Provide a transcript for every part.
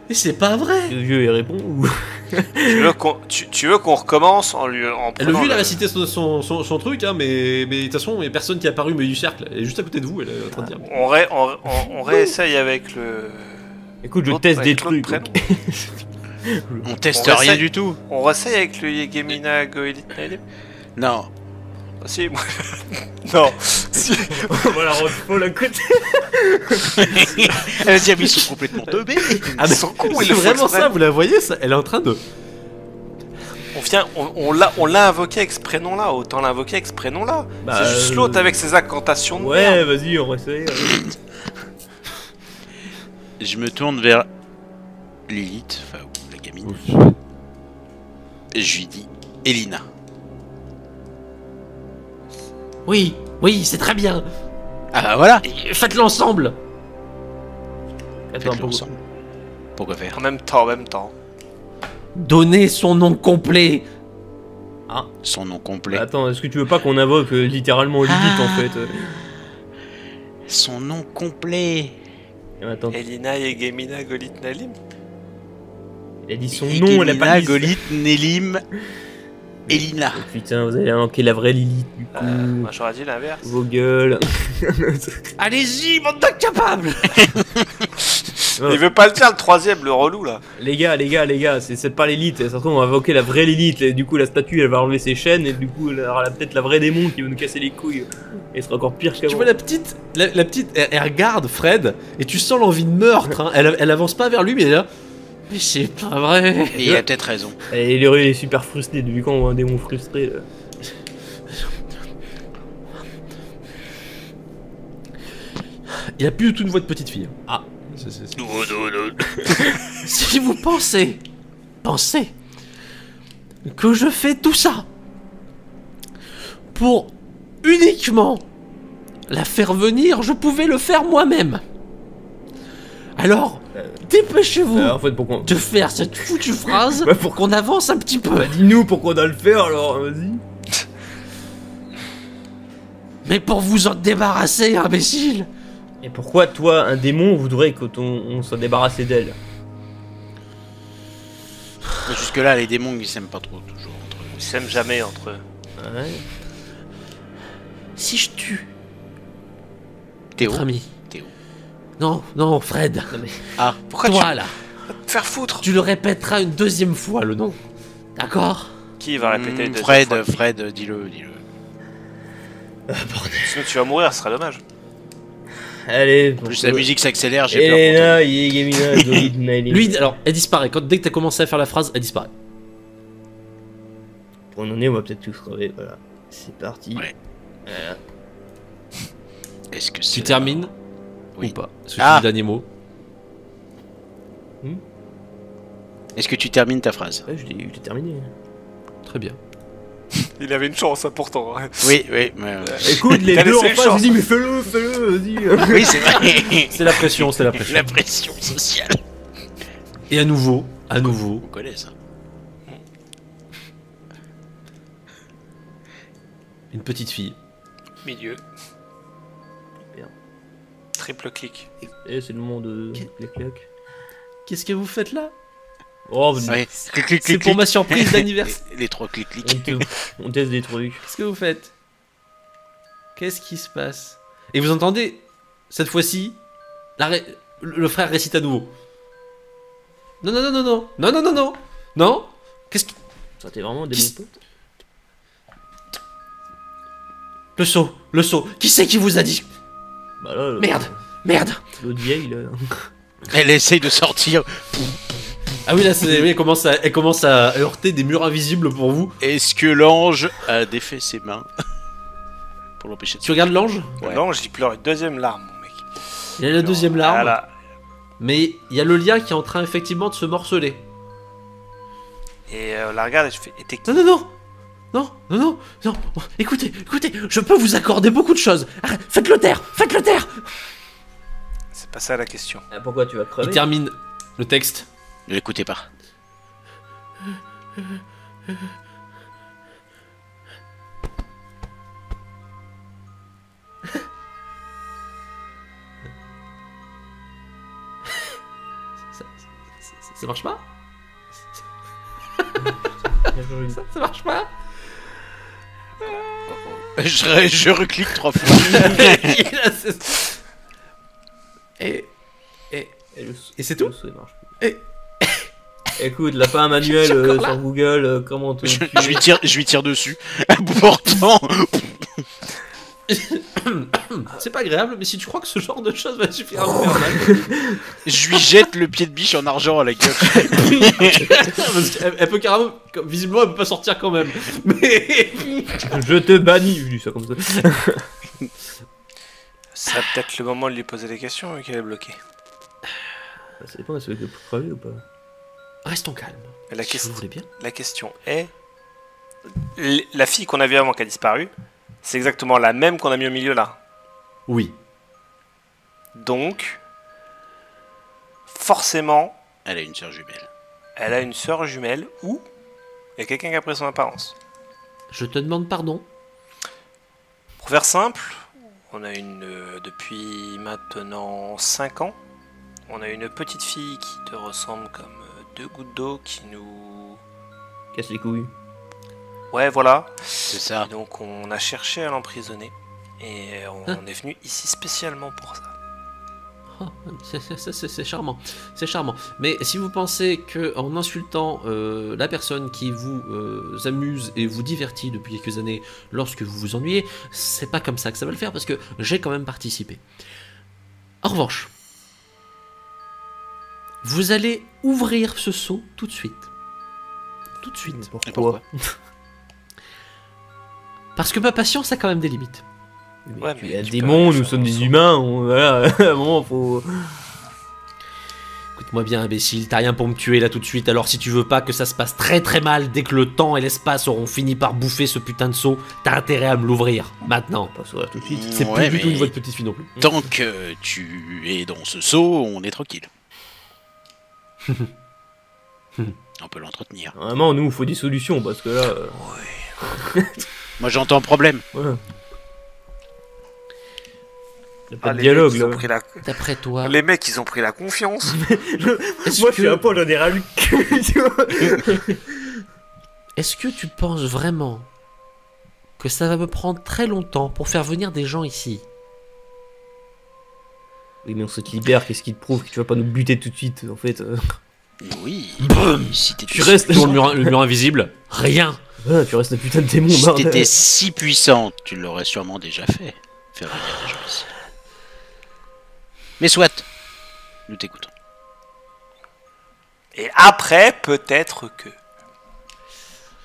Mais c'est pas vrai. Le vieux il répond ou... Tu veux qu'on recommence en Le prenant vieux il a récité son truc, hein, mais de toute façon, il y a personne qui est apparu au milieu du cercle. Elle est juste à côté de vous, elle est en train de dire. On réessaye avec le... Écoute, je l'autre- teste des avec l'autre trucs. prénom. On teste On rien essaye- du tout. On réessaye avec le Yegemina Goelit Naelim. Non. Ah, si, moi... non. Si. Voilà, faut la côté. Vas-y, ils sont complètement teubés. Ah, mais Ils sont cons, ils c'est le font vraiment exprès. ça, vous la voyez ça. Elle est en train de. On l'a invoqué avec ce prénom-là, autant l'invoquer avec ce prénom-là. Bah, C'est juste l'autre avec ses incantations de Ouais, merde. vas-y, on va essayer. Je me tourne vers Lilith, enfin, ou la gamine. Et je lui dis Elina. Oui, c'est très bien. Ah bah voilà. Faites-le ensemble. Attends, Faites-le ensemble. Pourquoi faire? En même temps. Donnez son nom complet. Son nom complet. Attends, est-ce que tu veux pas qu'on invoque littéralement Lilith en fait Son nom complet. Attends, Elina Yegemina Goelit Naelim. elle a dit son nom, elle a pas dit... Golit, Nelim, Elina. Oh, putain, vous allez invoquer la vraie Lilith du coup. Moi j'aurais dit l'inverse. Vos gueules. Allez-y, bande d'incapables. Il veut pas le dire le troisième, le relou là. Les gars, c'est pas l'élite, ça se trouve on va invoquer la vraie Lilith, et du coup la statue elle va enlever ses chaînes, et du coup elle aura peut-être la vraie démon qui va nous casser les couilles, et ce sera encore pire qu'avant. Tu vois la petite, elle regarde Fred et tu sens l'envie de meurtre. Hein. Elle avance pas vers lui, mais elle est là. Mais c'est pas vrai. Et il a peut-être raison. Et il est super frustré, depuis quand on voit un démon frustré là. Il a plus du tout une voix de petite fille. Ah. Si vous pensez que je fais tout ça pour uniquement la faire venir, je pouvais le faire moi-même. Alors, dépêchez-vous En fait, pourquoi de faire cette foutue phrase Bah, pour qu'on avance un petit peu. Bah dis-nous pourquoi on doit le faire alors, vas-y. Mais pour vous en débarrasser, imbécile. Et pourquoi toi, un démon, voudrait qu'on soit débarrassé d'elle? Jusque là, les démons ils s'aiment pas trop toujours entre eux. Ils s'aiment jamais entre eux. Ouais. Si je tue Théo. notre ami. Théo. Non, Fred. Non, mais... Ah, Pourquoi Toi là, tu vas te faire foutre? tu le répéteras une deuxième fois le nom. D'accord? Qui va répéter une deuxième Fred, fois Fred, dis-le. Sinon tu vas mourir, ce sera dommage. Allez, Plus la musique s'accélère, j'ai peur. pour Elena, Yegemina, Golit, Naelim. Lui, alors, elle disparaît. Dès que t'as commencé à faire la phrase, elle disparaît. Pour en est, on va peut-être tous crever, voilà. C'est parti. Ouais. Voilà. toi. Est-ce que Tu c'est termines Oui. ou pas? Est-ce que Ah. c'est le dernier mot? Est-ce que tu termines ta phrase? Ouais, je l'ai terminé. Très bien. Il avait une chance, hein, pourtant. hein. Oui. Écoute, les T'as deux en laissé une face, chance. je dis mais fais-le, vas-y. Oui, c'est vrai. C'est la pression, c'est la pression. La pression sociale. Et à nouveau, On connaît ça. une petite fille. Milieu. Merde. Triple clic. Et c'est le moment de clac. Qu'est-ce que vous faites là? Oh, Ouais. Clic, clic, C'est clic, pour clic. ma surprise d'anniversaire. Les trois clics, on, clics. on teste des trucs. Qu'est-ce que vous faites? Qu'est-ce qui se passe? Et vous entendez, cette fois-ci, le frère récite à nouveau. Non. Qu'est-ce que... Ça t'es vraiment des Qui- bons potes. Le saut. Qui c'est qui vous a dit? Bah là, Merde. l'autre vieille là. Elle essaye de sortir. Ah oui, là, elle commence à heurter des murs invisibles pour vous. Est-ce que l'ange a défait ses mains pour l'empêcher de Tu regardes l'ange? Ouais. Non, j'y pleure une deuxième larme, mon mec. Il y a la deuxième larme. Voilà. Mais il y a le lien qui est en train effectivement de se morceler. Et la regarde et je fais. Et t'es qui? Non. Écoutez, je peux vous accorder beaucoup de choses. Arrête, faites-le taire. C'est pas ça la question. Ah, pourquoi tu vas crever? Il termine le texte. Ne l'écoutez pas. Ça marche pas? Ça marche pas? Je reclique 3 fois. Et c'est tout? Et... Écoute, la fin manuel sur Google, comment te je lui tire dessus. Pourtant. C'est pas agréable, mais si tu crois que ce genre de choses va suffire à me faire mal. Je lui jette le pied de biche en argent à la gueule. Parce qu'elle peut carrément, visiblement, elle peut pas sortir quand même. Mais je te bannis, je dis ça comme ça. Ça va peut-être le moment de lui poser des questions vu qu'elle est bloquée. Ça dépend, est-ce qu'elle peut crever ou pas? restons calmes. La, Si vous voulez bien. la question est... La fille qu'on a vue avant qui a disparu, c'est exactement la même qu'on a mis au milieu là. Oui. Donc, forcément, Elle a une sœur jumelle. elle a une sœur jumelle ou il y a quelqu'un qui a pris son apparence. Je te demande pardon. Pour faire simple, on a depuis maintenant 5 ans, on a une petite fille qui te ressemble comme 2 gouttes d'eau qui nous... Casse les couilles. Ouais, voilà. C'est ça. Et donc on a cherché à l'emprisonner et on est venu ici spécialement pour ça. Oh, c'est charmant, c'est charmant. Mais si vous pensez que en insultant la personne qui vous amuse et vous divertit depuis quelques années lorsque vous vous ennuyez, c'est pas comme ça que ça va le faire parce que j'ai quand même participé. En revanche, vous allez ouvrir ce seau tout de suite. Tout de suite. Et pourquoi? Parce que ma patience a quand même des limites. Ouais, Il y mais a tu des peux démons, aller nous faire sommes un des saut. humains, voilà, à un moment faut... Écoute-moi bien, imbécile, t'as rien pour me tuer là tout de suite, alors si tu veux pas que ça se passe très très mal dès que le temps et l'espace auront fini par bouffer ce putain de seau, t'as intérêt à me l'ouvrir, maintenant. Pas ça tout de suite. C'est Ouais, plus du tout mais une voix de petite fille non plus. Tant que tu es dans ce seau, on est tranquille. On peut l'entretenir. Vraiment, nous, il faut des solutions, parce que là... Moi j'entends problème. Voilà. Il n'y a pas de Les dialogue, mecs, ils ont là. pris la... D'après toi, Les mecs, ils ont pris la confiance. est-ce Moi, que, je suis un peu, j'en ai ras le cul, tu vois. est-ce que tu penses vraiment que ça va me prendre très longtemps pour faire venir des gens ici? Oui, mais on se libère, qu'est-ce qui te prouve que tu vas pas nous buter tout de suite, en fait Oui. Si t'étais Tu restes Sur le mur invisible, rien. Ah, tu restes un putain de démon, Si bordel. t'étais si puissante, tu l'aurais sûrement déjà fait. Faire venir des gens ici. Mais soit. Nous t'écoutons. Et après, peut-être que...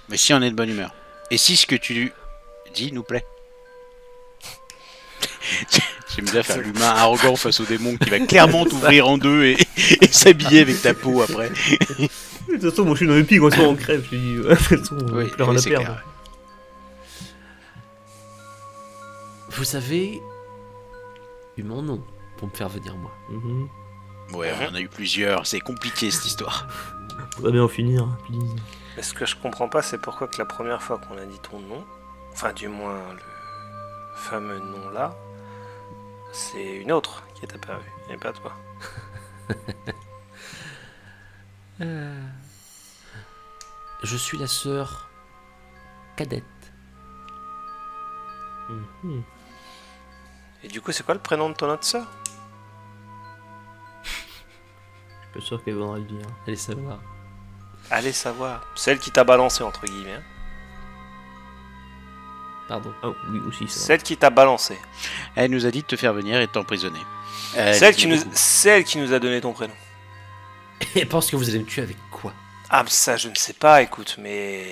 Mais si on est de bonne humeur. Et si ce que tu dis nous plaît. J'aime bien faire l'humain arrogant face au démon qui va clairement t'ouvrir en deux et s'habiller avec ta peau après. De toute façon, moi, je suis dans le pic, on soit en crève, je te dis. De toute façon, on Oui, n'a plus rien à c'est perdre. clair. Vous avez eu mon nom pour me faire venir moi. Mhm. Ouais, on en a eu plusieurs. C'est compliqué cette histoire. Faudrait bien en finir, please. Mais ce que je comprends pas, c'est pourquoi que la première fois qu'on a dit ton nom, enfin du moins le fameux nom là, c'est une autre qui est apparue, et pas toi. Je suis la sœur cadette. Mhm. Et du coup, c'est quoi le prénom de ton autre sœur? Je suis pas sûr qu'elle voudra le dire. Allez savoir. Allez savoir. Celle qui t'a balancé, entre guillemets. Hein. Pardon. Ah oui, aussi, ça. Celle qui t'a balancé. Elle nous a dit de te faire venir et de t'emprisonner. Celle qui nous a donné ton prénom. Et pense que vous allez me tuer avec quoi? Ah, ça, je ne sais pas, écoute, mais...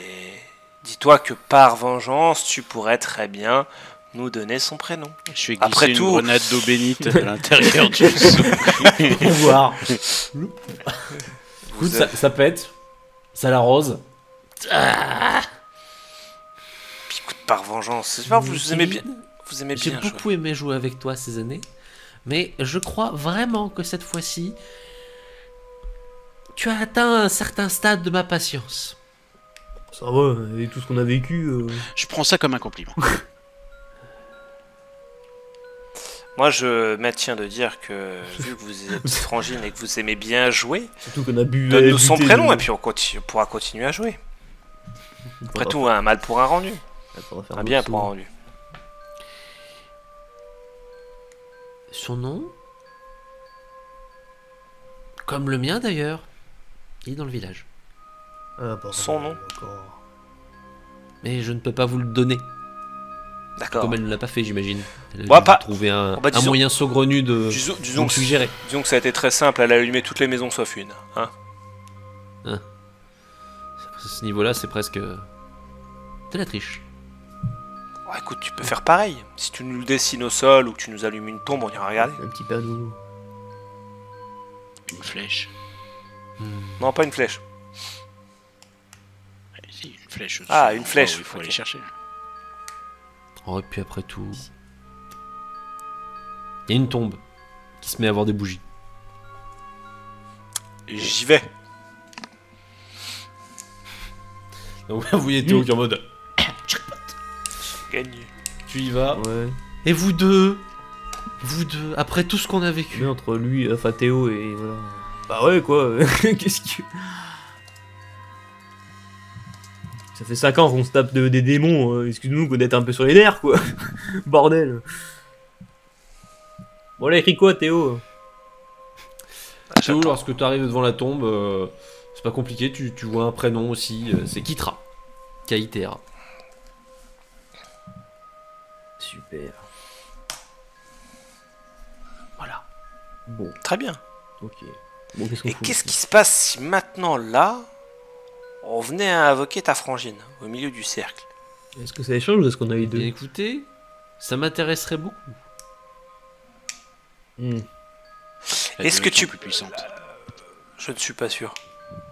Dis-toi que par vengeance, tu pourrais très bien nous donner son prénom. Je fais glisser Après une tout- grenade d'eau bénite à l'intérieur du seau. Pour voir. Vous Écoute, êtes- ça pète. Ça l'arrose. Puis, écoute, par vengeance, c'est pas, vous aimez bien... Vous aimez J'ai bien jouer. beaucoup aimé jouer avec toi ces années. Mais je crois vraiment que cette fois-ci, tu as atteint un certain stade de ma patience. Ça va, avec tout ce qu'on a vécu. Je prends ça comme un compliment. Moi, je maintiens de dire que, vu que vous êtes frangine et que vous aimez bien jouer, Surtout qu'on a bu. donne-nous son buté prénom de- et puis on pourra continuer à jouer. Après Faudra- tout, un mal pour un rendu. faudra faire Un bien d'autres pour un sous. rendu. Son nom? Comme le mien d'ailleurs. Il est dans le village. Ah, pardon, Son nom. encore. Mais je ne peux pas vous le donner. D'accord. Comme elle ne l'a pas fait, j'imagine. Elle a Bon, dû pas- trouver un, Oh, bah, un disons- moyen saugrenu de Disons, de disons me suggérer. disons que ça a été très simple, elle a allumé toutes les maisons sauf une. Hein. À ce niveau-là, c'est presque de la triche. Oh, écoute, tu peux faire pareil. Si tu nous le dessines au sol ou que tu nous allumes une tombe, on ira regarder. Un petit panneau. Une flèche. Non, pas une flèche. Si, une flèche. Ah, au-dessus, une flèche, il faut ok. aller chercher. Oh, et puis après tout, il y a une tombe qui se met à avoir des bougies. J'y vais. Donc vous voyez Théo qui est en mode Gagné. tu y vas. Ouais. Et vous deux, après tout ce qu'on a vécu. Mais entre lui, enfin Théo et voilà. Bah ouais quoi. Qu'est-ce que. Ça fait 5 ans qu'on se tape des démons. Excuse-nous d'être un peu sur les nerfs quoi. Bordel. Bon là écrit quoi Théo? Théo, lorsque tu arrives devant la tombe, c'est pas compliqué, tu vois un prénom aussi, c'est Kitra. K-I-T-R. Super. Voilà. Bon, Très bien. ok. Bon, qu'est-ce qu'on Et fout qu'est-ce qui se passe si maintenant, là, on venait à invoquer ta frangine au milieu du cercle? Est-ce que ça échange ou est-ce qu'on a eu Bien deux? écoutez, ça m'intéresserait beaucoup. Hmm. La Est-ce que direction tu- plus puissante. Je ne suis pas sûr.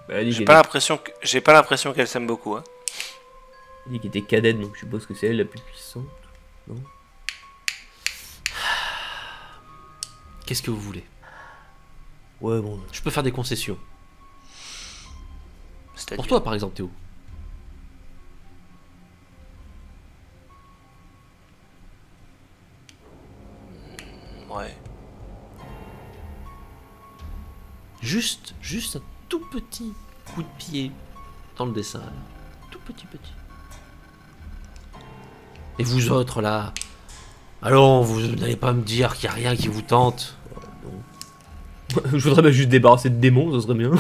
Bah, elle dit J'ai qu'elle pas est- l'impression qu'elle s'aime beaucoup. Hein. elle dit qu'elle était cadette, donc je suppose que c'est elle la plus puissante. Qu'est-ce que vous voulez? Ouais, bon. Je peux faire des concessions. C'est-à-dire- Pour toi, par exemple, Théo. Ouais. Juste un tout petit coup de pied dans le dessin. Là. Tout petit. Et vous autres, là, allons, vous n'allez pas me dire qu'il n'y a rien qui vous tente. Je voudrais bien juste débarrasser de démons, ça serait bien.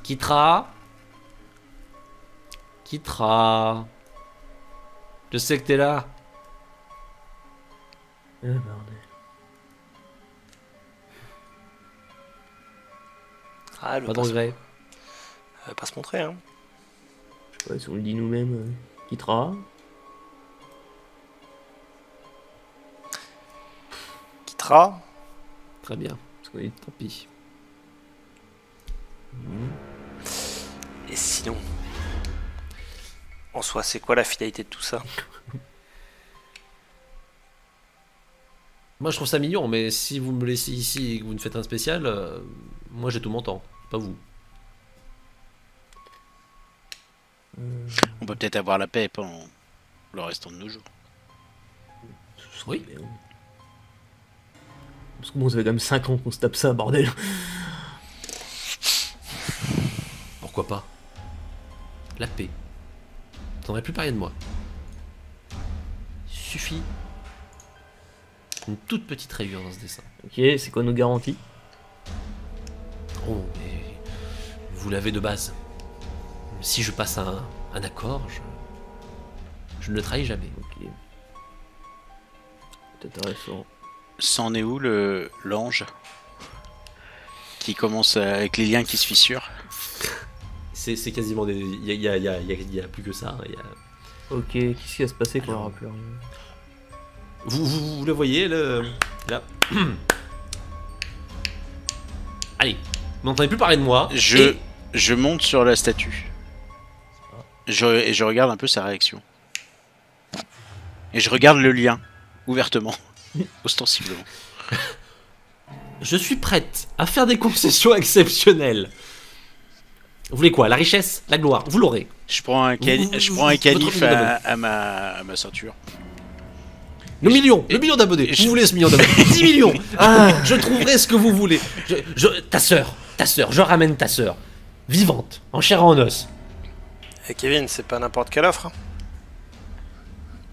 Kitra. Je sais que t'es là. Ah, bordel. Ah, elle veut Pas de pas, se... regret. elle veut pas se montrer. Hein. Je sais pas si on le dit nous-mêmes. Kitra. Kitra. Très bien. Parce qu'on est- Tant pis. Et sinon, en soi, c'est quoi la finalité de tout ça? Moi, je trouve ça mignon, mais si vous me laissez ici et que vous me faites un spécial, moi j'ai tout mon temps. Pas vous. On peut peut-être avoir la paix pendant le restant de nos jours. Ce serait Oui. bien. Parce que bon, ça fait quand même 5 ans qu'on se tape ça, bordel. Pourquoi pas? La paix. T'aurais plus parler de moi. Il suffit une toute petite rayure dans ce dessin. Ok, c'est quoi nos garanties? Oh, mais vous l'avez de base. Si je passe un accord, je ne le trahis jamais. Ok. C'est intéressant. C'en est où l'ange qui commence avec les liens qui se fissurent? C'est quasiment des. Il y a plus que ça. Il y a... Ok, qu'est-ce qui va se passer quand il y Alors, aura plus rien? Vous le voyez, là. Allez, vous n'entendez plus parler de moi. et- Je monte sur la statue. Et je regarde un peu sa réaction. Et je regarde le lien, ouvertement, ostensiblement. Je suis prête à faire des concessions exceptionnelles. Vous voulez quoi? La richesse? La gloire? Vous l'aurez. Je prends un, je prends un votre canif million d'abonnés. à ma ceinture. Le million d'abonnés. je- Vous voulez ce million d'abonnés? 10 millions. Je trouverai ce que vous voulez. Ta sœur, je ramène ta sœur. Vivante, en chair et en os. Et Kevin, c'est pas n'importe quelle offre. Hein.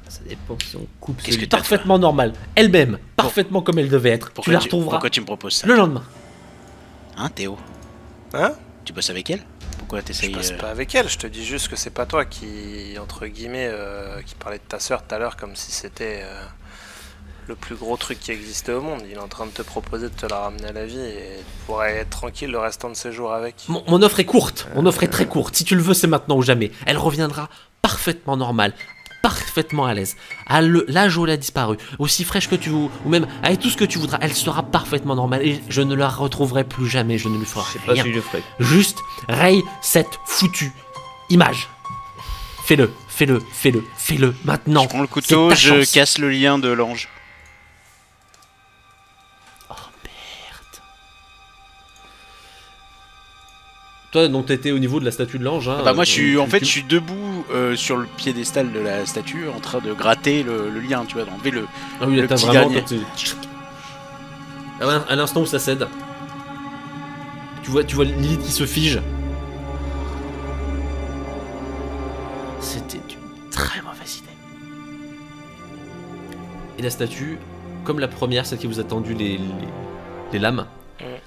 Ça dépend si on coupe Qu'est-ce que celui- t'as, Parfaitement normale. Elle-même, parfaitement comme elle devait être. Tu la retrouveras pourquoi tu me proposes ça? le lendemain. Hein, Théo? Hein? Tu bosses avec elle? Pourquoi Je t'essayes passe pas avec elle, je te dis juste que c'est pas toi qui, entre guillemets, qui parlait de ta sœur tout à l'heure comme si c'était le plus gros truc qui existait au monde. Il est en train de te proposer de te la ramener à la vie et tu pourrais être tranquille le restant de ses jours avec. Mon offre est courte. Mon offre est très courte. Si tu le veux, c'est maintenant ou jamais. Elle reviendra parfaitement normale. Parfaitement à l'aise, à l'âge où elle a disparu, aussi fraîche que tu veux, ou même avec tout ce que tu voudras, elle sera parfaitement normale et je ne la retrouverai plus jamais, je ne lui ferai Je sais pas rien. si je ferai. Juste, raye cette foutue image. Fais-le maintenant. Je prends le couteau, C'est ta je chance. casse le lien de l'ange. Oh merde. Toi, donc t'étais au niveau de la statue de l'ange. Hein, Bah moi je suis tu- je suis debout sur le piédestal de la statue en train de gratter le lien, tu vois, d'enlever le... Ah oui, là le t'as petit vraiment. dernier. À l'instant où ça cède, tu vois Lilith qui se fige. C'était une très mauvaise idée. Et la statue, comme la première, celle qui vous a tendu les lames, Ouais.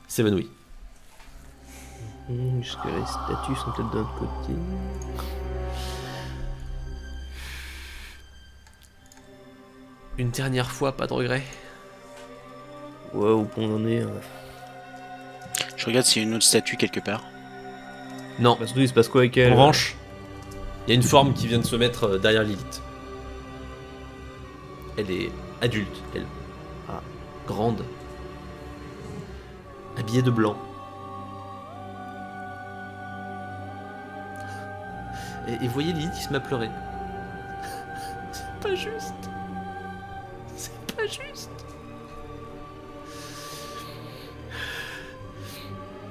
s'évanouit. Jusque les statues sont peut-être d'un côté. Une dernière fois, pas de regret. Ouais, au point on en est. Je regarde s'il y a une autre statue quelque part. Non. Bah, surtout, il se passe quoi avec elle? En revanche, il y a une forme qui vient de se mettre derrière Lilith. Elle est adulte, elle. Grande. Habillée de blanc. Et vous voyez Lilith qui se met à pleurer. C'est pas juste. C'est pas juste.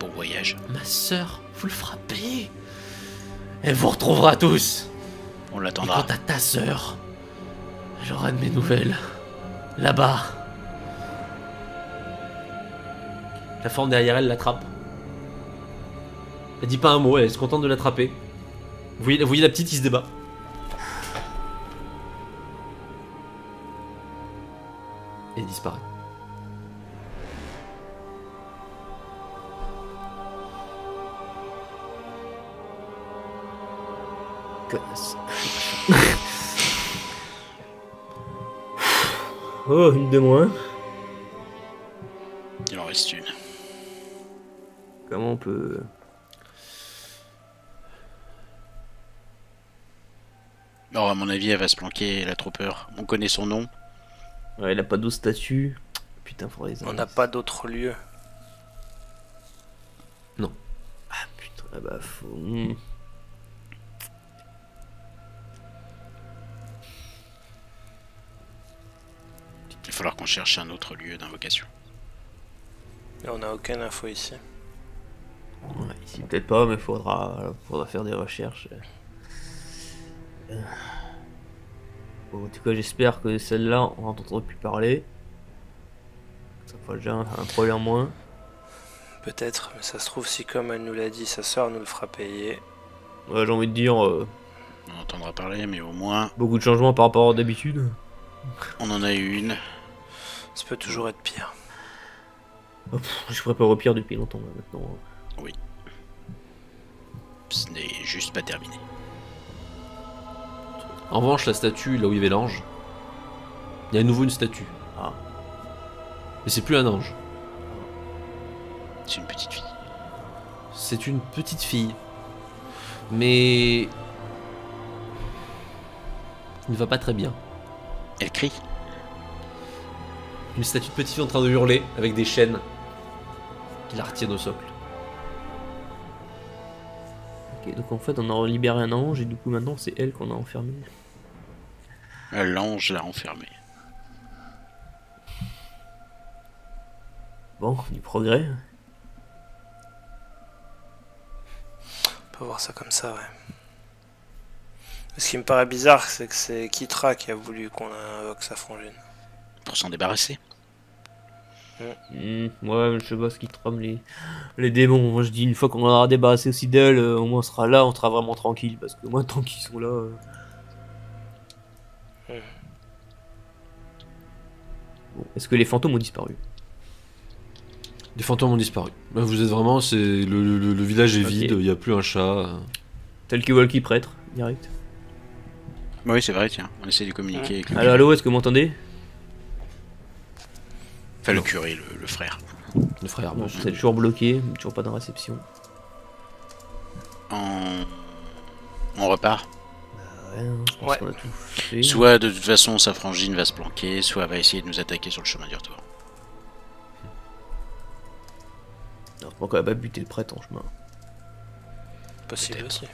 Bon voyage. Ma sœur, vous le frappez. Elle vous retrouvera tous. On Et l'attendra. quant à ta sœur, j'aurai de mes nouvelles. Là-bas. La forme derrière elle l'attrape. Elle dit pas un mot, elle se contente de l'attraper. Vous voyez la petite qui se débat. Et elle disparaît. Connasse. Oh, une de moins. Il en reste une. Comment on peut. Alors à mon avis elle va se planquer, elle a trop peur. On connaît son nom. Ouais, elle a pas d'autres statues. Putain, faudrait les On n'a pas d'autre lieu. Ah putain, ah bah faut. Il va falloir qu'on cherche un autre lieu d'invocation. Et on n'a aucune info ici. Ouais, ici peut-être pas, mais faudra faire des recherches. Bon, en tout cas, j'espère que celle-là, on n'entendra plus parler. Ça fera déjà un problème en moins. Peut-être, mais ça se trouve si comme elle nous l'a dit, sa sœur nous le fera payer. Ouais, j'ai envie de dire, On entendra parler, mais au moins beaucoup de changements par rapport à d'habitude. on en a eu une. Ça peut toujours être pire. Oh, je prépare au pire depuis longtemps là, maintenant. Ce n'est juste pas terminé. En revanche, la statue, là où il y avait l'ange, il y a à nouveau une statue. Ah. Mais c'est plus un ange. C'est une petite fille. C'est une petite fille. Mais... il ne va pas très bien. Elle crie. Une statue de petite fille en train de hurler avec des chaînes qui la retiennent au socle. Ok, donc en fait, on a libéré un ange et du coup, maintenant, c'est elle qu'on a enfermée. L'ange l'a enfermée. Bon, du progrès. peut voir ça comme ça, ouais. Ce qui me paraît bizarre, c'est que c'est Kitra qui a voulu qu'on invoque sa frangine. Pour s'en débarrasser. Ouais, je sais pas ce qui trame les démons. Moi je dis une fois qu'on aura débarrassé aussi d'elle, au moins on sera là, on sera vraiment tranquille. Parce que moi tant qu'ils sont là... Bon, est-ce que les fantômes ont disparu? Les fantômes ont disparu. Là, vous êtes vraiment, c'est le village est vide, il n'y a plus un chat. Tel que Walkie prêtre, direct. Bah oui, c'est vrai, tiens. On essaie de communiquer avec le Allo, allo, est-ce que vous m'entendez? Enfin, le curé, le frère. Le frère, Non, bon, c'est toujours bloqué, toujours pas de réception. On repart. Ouais, je pense Ouais. qu'on a tout fait. Soit de toute façon sa frangine va se planquer, soit elle va essayer de nous attaquer sur le chemin du retour. Non, je pense qu'on va pas buter le prêtre en chemin. Possible aussi.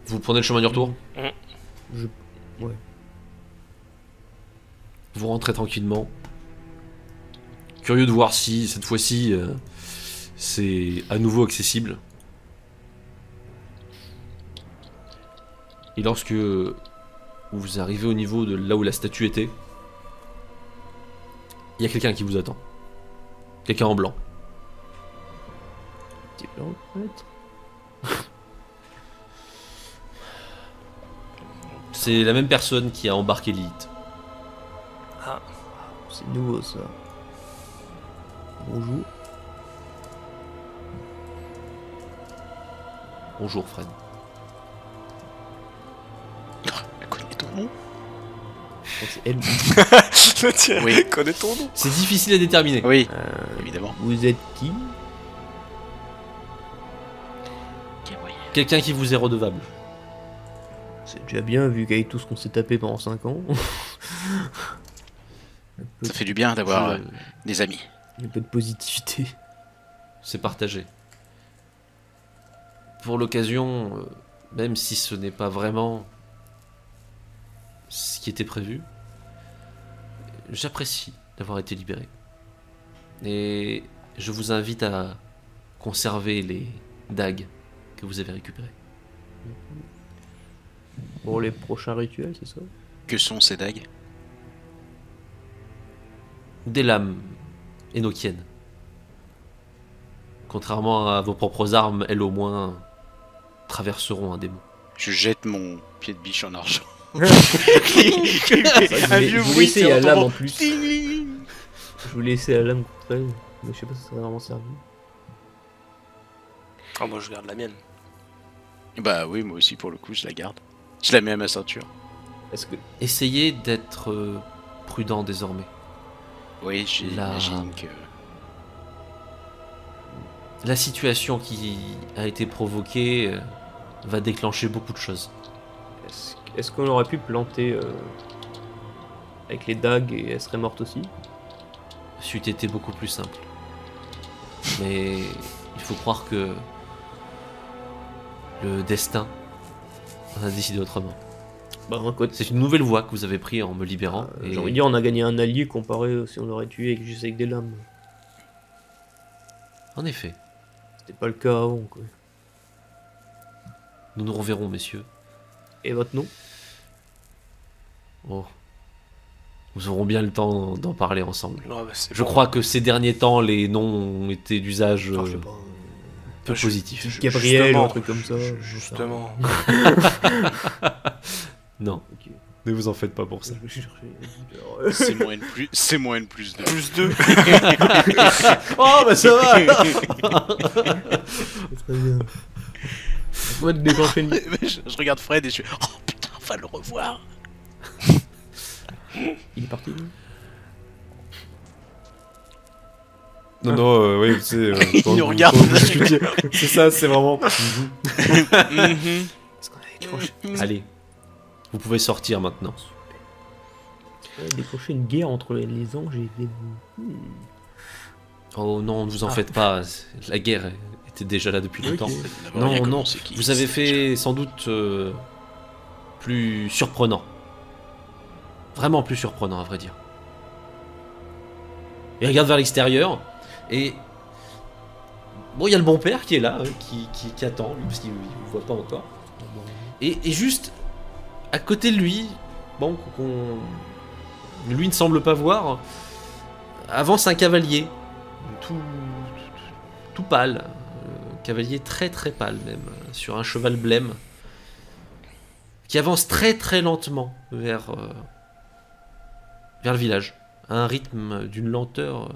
vous prenez le chemin du retour. Ouais. Vous rentrez tranquillement. Curieux de voir si cette fois-ci c'est à nouveau accessible. Et lorsque vous arrivez au niveau de là où la statue était, il y a quelqu'un qui vous attend. Quelqu'un en blanc. Petit blanc, prêtre. C'est la même personne qui a embarqué Lilith. C'est nouveau ça. Bonjour. Bonjour Fred. Elle connaît ton nom? C'est elle. Tiens, Oui. connais ton nom. C'est difficile à déterminer. Oui, évidemment. Vous êtes qui? Quelqu'un qui vous est redevable. C'est déjà bien vu qu'avec tout ce qu'on s'est tapé pendant 5 ans. Ça fait du bien d'avoir Je- des amis. Un peu de positivité. C'est partagé. Pour l'occasion, même si ce n'est pas vraiment ce qui était prévu, j'apprécie d'avoir été libéré. Et je vous invite à conserver les dagues que vous avez récupérées. Pour les prochains rituels, c'est ça? Que sont ces dagues? Des lames énochiennes. Contrairement à vos propres armes, elles au moins traverseront un démon. Je jette mon pied de biche en argent. Je vous laissais à la lame en plus. Je vous laissais à la lame contre elle, mais je sais pas si ça serait vraiment servi. Ah, moi je garde la mienne. Bah oui, moi aussi pour le coup, je la garde. Je la mets à ma ceinture. Est-ce que Essayez d'être prudent désormais. Oui, j'imagine que... La situation qui a été provoquée va déclencher beaucoup de choses. est-ce qu'on aurait pu planter avec les dagues et elle serait morte aussi? C'eût été beaucoup plus simple. Mais il faut croire que le destin en a décidé autrement. Bah un côté. C'est une nouvelle voie que vous avez prise en me libérant. J'ai envie de dire on a gagné un allié comparé si on l'aurait tué avec, juste avec des lames. En effet, C'était pas le cas avant quoi. nous nous reverrons, messieurs. Et votre nom? Oh. Nous aurons bien le temps d'en parler ensemble. Non, bah, c'est Je bon. crois que ces derniers temps, les noms ont été d'usage Ah, je sais pas. peu je- positif. Gabriel Justement, ou un truc comme ça. Justement. Non, Ok. ne vous en faites pas pour ça. Je vais chercher. C'est moins N plus, c'est moins N plus 2. Plus 2. Oh, bah ça va. Très bien. On va te déclencher une. Je regarde Fred et je fais oh putain, on va le revoir. Il est parti lui. Non, non, oui, tu sais. Il nous regarde. C'est ça, c'est vraiment. Est-ce qu'on avait déclenché... Allez, vous pouvez sortir maintenant. on avait déclenché une guerre entre les anges et les démons. Oh non, ne vous en faites pas. La guerre était déjà là depuis longtemps. D'abord, il y a Non, non, commencé qui- vous avez fait sans doute plus surprenant. Vraiment plus surprenant, à vrai dire. Il regarde vers l'extérieur et bon, il y a le bon père qui est là, qui attend, lui, parce qu'il ne voit pas encore. Et juste à côté de lui, bon, lui ne semble pas voir, avance un cavalier, tout pâle, cavalier très très pâle même, sur un cheval blême, qui avance très très lentement vers le village, à un rythme d'une lenteur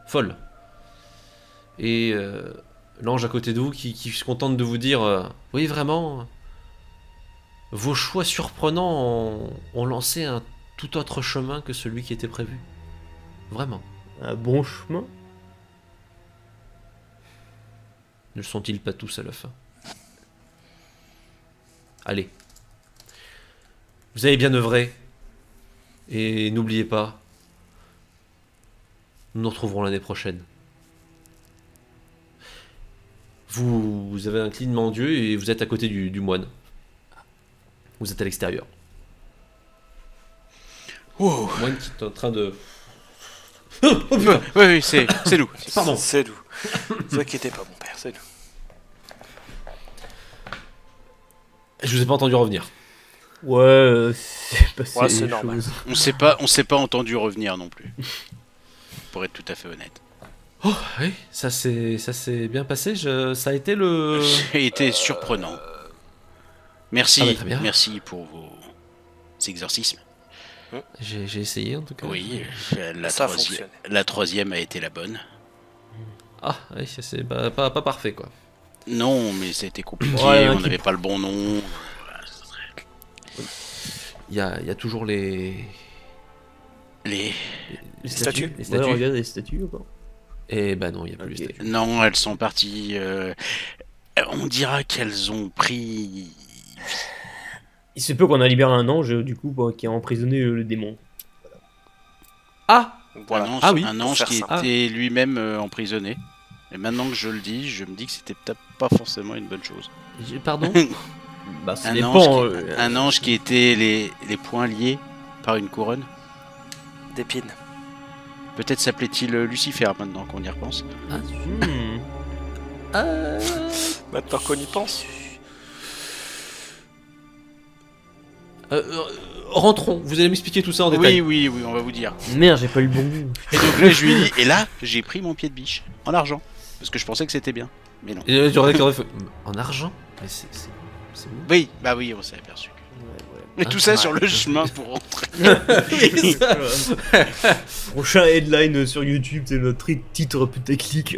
folle. Et l'ange à côté de vous qui se contente de vous dire oui, vraiment, vos choix surprenants ont lancé un tout autre chemin que celui qui était prévu. Vraiment. Un bon chemin. Ne le sont-ils pas tous à la fin? Allez. Vous avez bien œuvré. Et n'oubliez pas, nous nous retrouverons l'année prochaine. Vous avez un clignement d'yeux et vous êtes à côté du moine. Vous êtes à l'extérieur. Wow. Le moine qui est en train de... Oui, c'est nous. Pardon. C'est nous. Ne vous inquiétez pas, mon père, c'est nous. Je vous ai pas entendu revenir. Ouais, c'est passé. Ouais, c'est des normal. choses. On s'est pas entendu revenir non plus. Pour être tout à fait honnête. Oh, oui, ça s'est bien passé. Ça a été le... J'ai été surprenant. Merci, Ah bah, très bien. merci pour vos exorcismes. J'ai essayé en tout cas. Oui, Ça a fonctionné. la troisième a été la bonne. Ah, oui, c'est pas parfait quoi. Non, mais c'était compliqué, Ouais, on qui- n'avait pas le bon nom. Il y a toujours les Les... statues. Les Ouais, statues. regarde les statues encore. Et bah non, il n'y a plus Ok. les statues. Non, elles sont parties... on dira qu'elles ont pris... Il se peut qu'on a libéré un ange, du coup, qui a emprisonné le démon. Ah, Voilà. Ah oui, un pour ange faire qui simple. était lui-même emprisonné. Et maintenant que je le dis, je me dis que c'était peut-être pas forcément une bonne chose. pardon. Bah, ça Un dépend. ange, un ange qui était les poings liés par une couronne. D'épines. Peut-être s'appelait-il Lucifer maintenant qu'on y repense. Maintenant qu'on y pense. Rentrons. Vous allez m'expliquer tout ça en détail. Oui, on va vous dire. Merde, j'ai pas eu le bon goût. Et donc là, je lui ai dit, et là, j'ai pris mon pied de biche en argent. Parce que je pensais que c'était bien. Mais non. Et là, j'aurais fait en argent. Mais c'est bon. Oui, bah oui, on s'est aperçu. Mais tout ça sur le chemin pour rentrer. Prochain headline sur YouTube, c'est notre titre putaclic.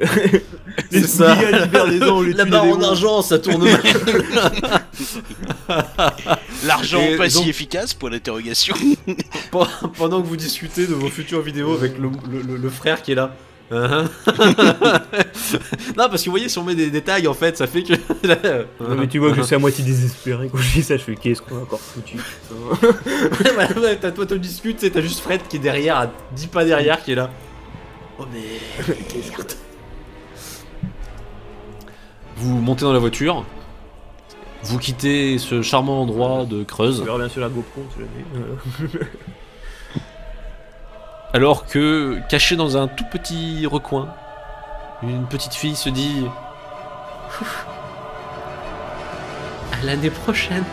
C'est ça. Libère les anges, les La tues barre les en démons. argent, ça tourne mal. L'argent Et pas donc- si efficace pour l'interrogation. Pendant que vous discutez de vos futures vidéos avec le frère qui est là. Non, parce que vous voyez, si on met des détails, en fait, ça fait que. Non, mais tu vois que je suis à moitié désespéré quand je dis ça, je fais qu'est-ce qu'on a encore foutu. Ouais, toi, tu discutes, t'as juste Fred qui est derrière, à 10 pas derrière, qui est là. Oh, mais. Qu'est-ce que vous montez dans la voiture. Vous quittez ce charmant endroit de Creuse. On verra bien sûr la GoPro, tu l'as vu. Alors que, caché dans un tout petit recoin, une petite fille se dit à l'année prochaine.